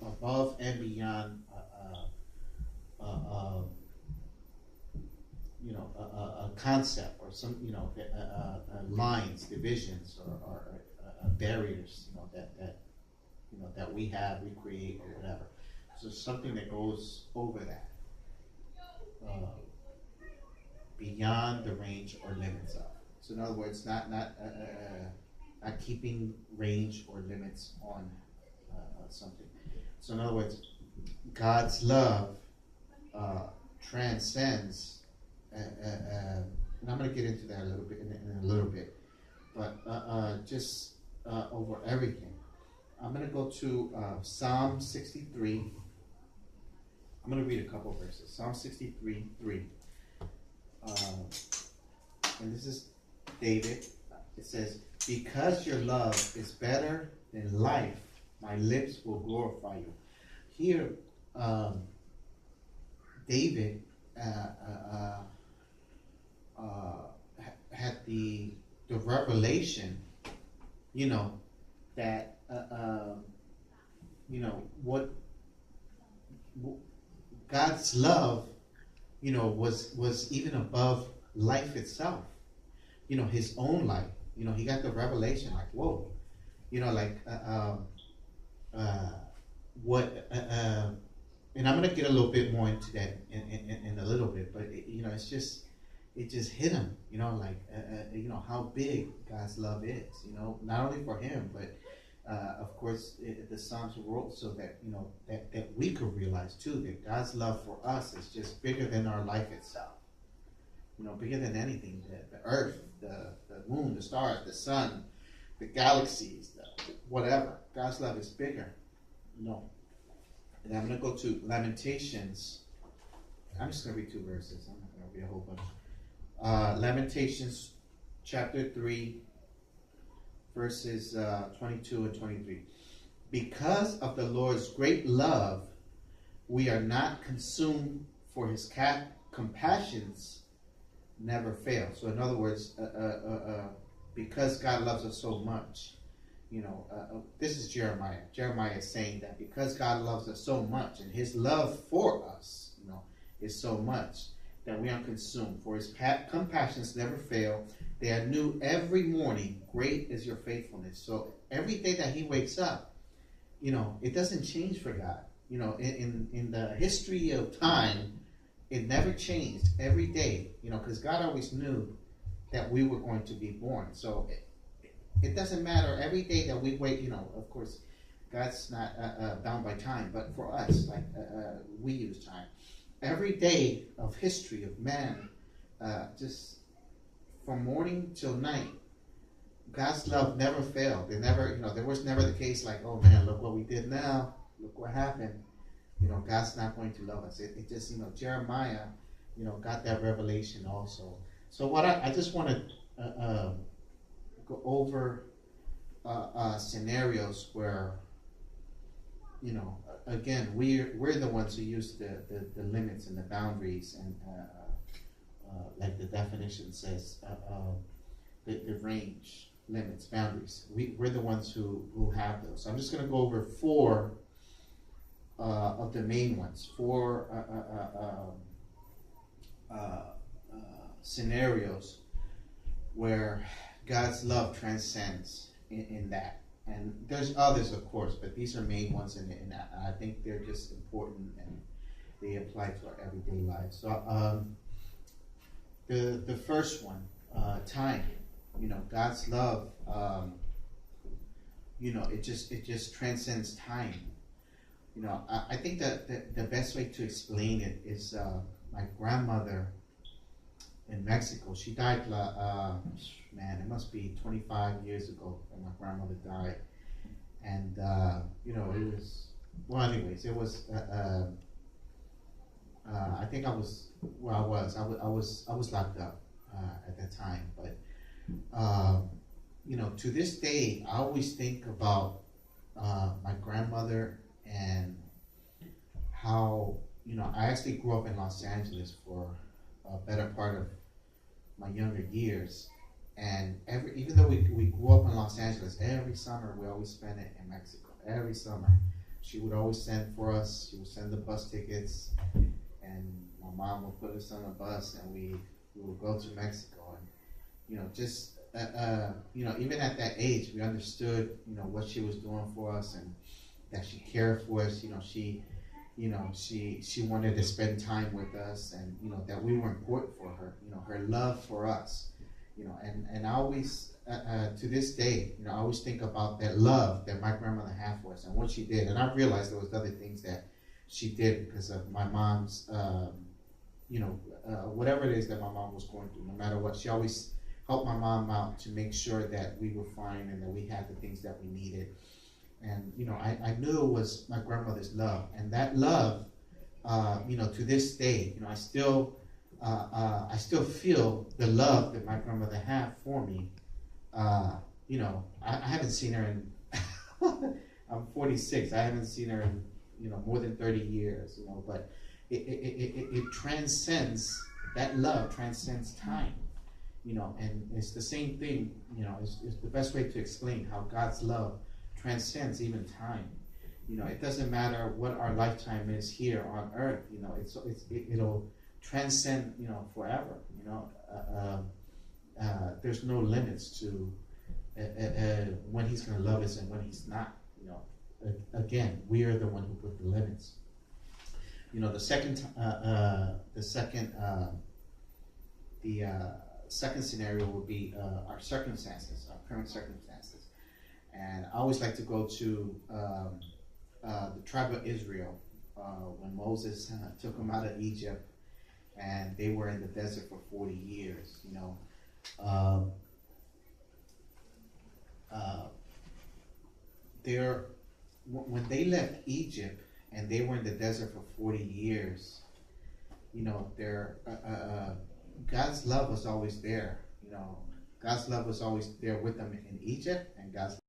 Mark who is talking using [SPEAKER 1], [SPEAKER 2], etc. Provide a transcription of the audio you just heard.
[SPEAKER 1] above and beyond, a concept or some, lines, divisions, or barriers, that we have, we create, or whatever. So something that goes over that, beyond the range or limits of. So in other words, not keeping range or limits on something. So in other words, God's love transcends, and I'm going to get into that a little bit in a little bit, but just over everything. I'm going to go to Psalm 63. I'm going to read a couple verses. Psalm 63:3. And this is David. It says, "Because your love is better than life, my lips will glorify you." Here, David had the revelation, that what God's love, was even above life itself. His own life. He got the revelation, like, whoa, what. And I'm gonna get a little bit more into that in a little bit, but it just hit him, how big God's love is, not only for him, but of course the Psalms wrote so that that we could realize too that God's love for us is just bigger than our life itself, bigger than anything, the earth, the moon, the stars, the sun, the galaxies, whatever. God's love is bigger, And I'm going to go to Lamentations. I'm just going to read 2 verses. I'm not going to read a whole bunch. Lamentations chapter 3, verses 22 and 23. "Because of the Lord's great love, we are not consumed, for his compassions never fail." So in other words, because God loves us so much, this is Jeremiah. Jeremiah is saying that because God loves us so much, and his love for us, is so much, that we are consumed. For his compassions never fail. They are new every morning. Great is your faithfulness. So every day that he wakes up, it doesn't change for God. In the history of time, it never changed every day, because God always knew that we were going to be born. So it doesn't matter every day that we wait, of course, God's not bound by time, but for us, like we use time. Every day of history of man, just from morning till night, God's love never failed. There was never the case like, oh man, look what we did now, look what happened. God's not going to love us. It just, Jeremiah, got that revelation also. So what I just want to go over scenarios where, again, we're the ones who use the limits and the boundaries, and like the definition says, the range, limits, boundaries. We're the ones who have those. So I'm just going to go over 4 of the main ones, 4 scenarios where God's love transcends in that. And there's others, of course, but these are main ones, and I think they're just important and they apply to our everyday lives. So the first one, time. God's love, it just transcends time. I think that the best way to explain it is my grandmother in Mexico. She died, it must be 25 years ago when my grandmother died. And, it was, it was, I think I was where I was locked up at that time. But, to this day, I always think about my grandmother and how, I actually grew up in Los Angeles for a better part of my younger years. And even though we grew up in Los Angeles, every summer we always spent it in Mexico. Every summer. she would always send for us. She would send the bus tickets, and my mom would put us on a bus, and we would go to Mexico. And just even at that age, we understood what she was doing for us, and that she cared for us. She wanted to spend time with us, and that we were important for her. Her love for us. And I always, to this day, I always think about that love that my grandmother had for us and what she did. And I realized there was other things that she did because of my mom's, whatever it is that my mom was going through. No matter what, she always helped my mom out to make sure that we were fine and that we had the things that we needed. And I knew it was my grandmother's love, and that love, to this day, I still feel the love that my grandmother had for me. I haven't seen her in. I'm 46. I haven't seen her in more than 30 years. But it transcends. That love transcends time. And it's the same thing. It's the best way to explain how God's love transcends even time. It doesn't matter what our lifetime is here on earth. It'll transcend forever. There's no limits to when He's going to love us and when He's not. Again, we are the one who put the limits. The second scenario would be our circumstances, our current circumstances. And I always like to go to the tribe of Israel when Moses took them out of Egypt, and they were in the desert for 40 years. When they left Egypt and they were in the desert for 40 years, God's love was always there. God's love was always there with them in Egypt, and God's